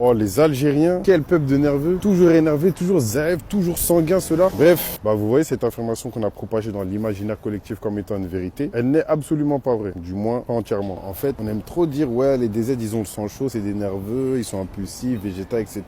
Oh, les Algériens, quel peuple de nerveux, toujours énervé, toujours zèbre, toujours sanguin ceux-là. Bref, vous voyez cette information qu'on a propagée dans l'imaginaire collectif comme étant une vérité, elle n'est absolument pas vraie, du moins pas entièrement. En fait, on aime trop dire, ouais, les DZ, ils ont le sang chaud, c'est des nerveux, ils sont impulsifs, végétaux, etc.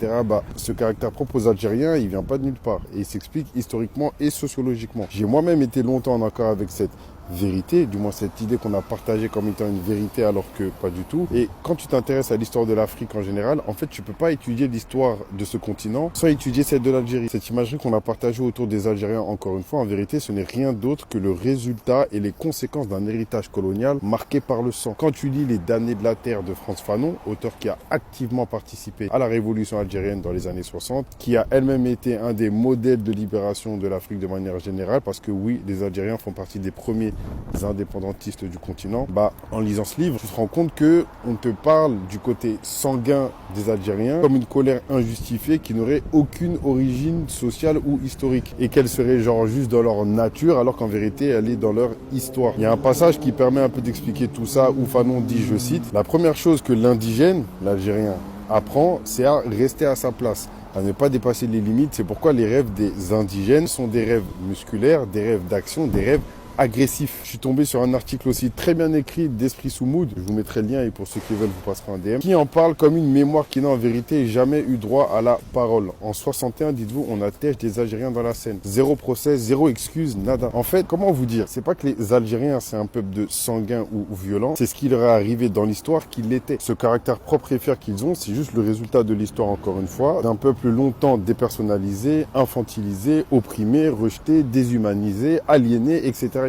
Ce caractère propre aux Algériens, il vient pas de nulle part. Et il s'explique historiquement et sociologiquement. J'ai moi-même été longtemps en accord avec cette vérité, du moins cette idée qu'on a partagée comme étant une vérité alors que pas du tout. Et quand tu t'intéresses à l'histoire de l'Afrique en général, en fait tu peux pas étudier l'histoire de ce continent sans étudier celle de l'Algérie. Cette imagerie qu'on a partagée autour des Algériens, encore une fois, en vérité ce n'est rien d'autre que le résultat et les conséquences d'un héritage colonial marqué par le sang. Quand tu lis Les damnés de la terre de Frantz Fanon, auteur qui a activement participé à la révolution algérienne dans les années 60, qui a elle-même été un des modèles de libération de l'Afrique de manière générale, parce que oui, les Algériens font partie des premiers indépendantistes du continent, en lisant ce livre, tu te rends compte que on te parle du côté sanguin des Algériens comme une colère injustifiée qui n'aurait aucune origine sociale ou historique et qu'elle serait genre juste dans leur nature alors qu'en vérité elle est dans leur histoire. Il y a un passage qui permet un peu d'expliquer tout ça où Fanon dit, je cite, la première chose que l'indigène, l'Algérien, apprend, c'est à rester à sa place, à ne pas dépasser les limites. C'est pourquoi les rêves des indigènes sont des rêves musculaires, des rêves d'action, des rêves agressif. Je suis tombé sur un article aussi très bien écrit d'Esprit sous Mood, je vous mettrai le lien et pour ceux qui veulent vous passerez un DM, qui en parle comme une mémoire qui n'a en vérité jamais eu droit à la parole. En 61, dites-vous, on attèche des Algériens dans la Seine. Zéro procès, zéro excuse, nada. En fait, comment vous dire, c'est pas que les Algériens c'est un peuple de sanguin ou violent, c'est ce qui leur est arrivé dans l'histoire qu'ils l'étaient. Ce caractère propre et fier qu'ils ont, c'est juste le résultat de l'histoire, encore une fois, d'un peuple longtemps dépersonnalisé, infantilisé, opprimé, rejeté, déshumanisé, aliéné, etc.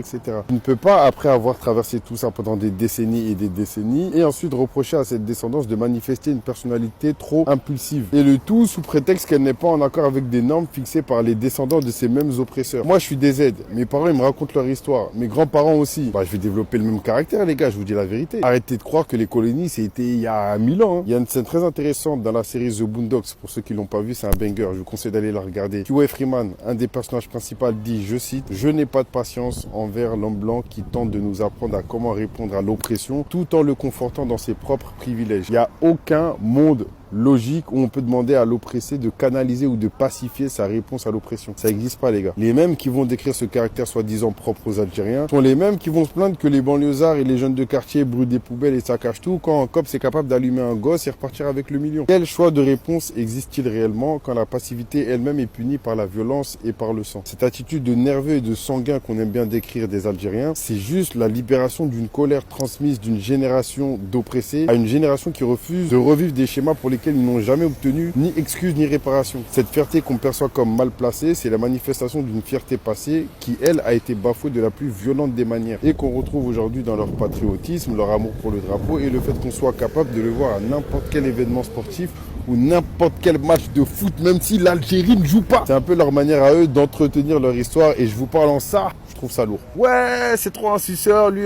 Tu ne peux pas, après avoir traversé tout ça pendant des décennies et des décennies, et ensuite reprocher à cette descendance de manifester une personnalité trop impulsive. Et le tout sous prétexte qu'elle n'est pas en accord avec des normes fixées par les descendants de ces mêmes oppresseurs. Moi, je suis des Z. Mes parents, ils me racontent leur histoire. Mes grands-parents aussi. Je vais développer le même caractère, les gars, je vous dis la vérité. Arrêtez de croire que les colonies, c'était il y a 1000 ans. Il y a une scène très intéressante dans la série The Boondocks. Pour ceux qui l'ont pas vu, c'est un banger. Je vous conseille d'aller la regarder. Huey Freeman, un des personnages principaux, dit, je cite, je n'ai pas de patience envers l'homme blanc qui tente de nous apprendre à comment répondre à l'oppression tout en le confortant dans ses propres privilèges. Il n'y a aucun monde logique où on peut demander à l'oppressé de canaliser ou de pacifier sa réponse à l'oppression. Ça n'existe pas, les gars. Les mêmes qui vont décrire ce caractère soi-disant propre aux Algériens sont les mêmes qui vont se plaindre que les banlieusards et les jeunes de quartier brûlent des poubelles et saccagent tout quand un cop est capable d'allumer un gosse et repartir avec le million. Quel choix de réponse existe-t-il réellement quand la passivité elle-même est punie par la violence et par le sang? Cette attitude de nerveux et de sanguin qu'on aime bien décrire des Algériens, c'est juste la libération d'une colère transmise d'une génération d'oppressés à une génération qui refuse de revivre des schémas pour lesquels ils n'ont jamais obtenu ni excuse ni réparation. Cette fierté qu'on perçoit comme mal placée, c'est la manifestation d'une fierté passée qui, elle, a été bafouée de la plus violente des manières et qu'on retrouve aujourd'hui dans leur patriotisme, leur amour pour le drapeau et le fait qu'on soit capable de le voir à n'importe quel événement sportif ou n'importe quel match de foot, même si l'Algérie ne joue pas. C'est un peu leur manière à eux d'entretenir leur histoire et je vous parle en ça, je trouve ça lourd. Ouais, c'est trop un suceur, lui...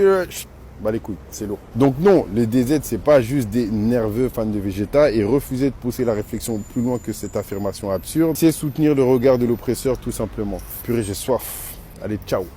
les couilles, c'est lourd. Donc non, les DZ, c'est pas juste des nerveux fans de Vegeta et refuser de pousser la réflexion plus loin que cette affirmation absurde, c'est soutenir le regard de l'oppresseur tout simplement. Purée, j'ai soif. Allez, ciao.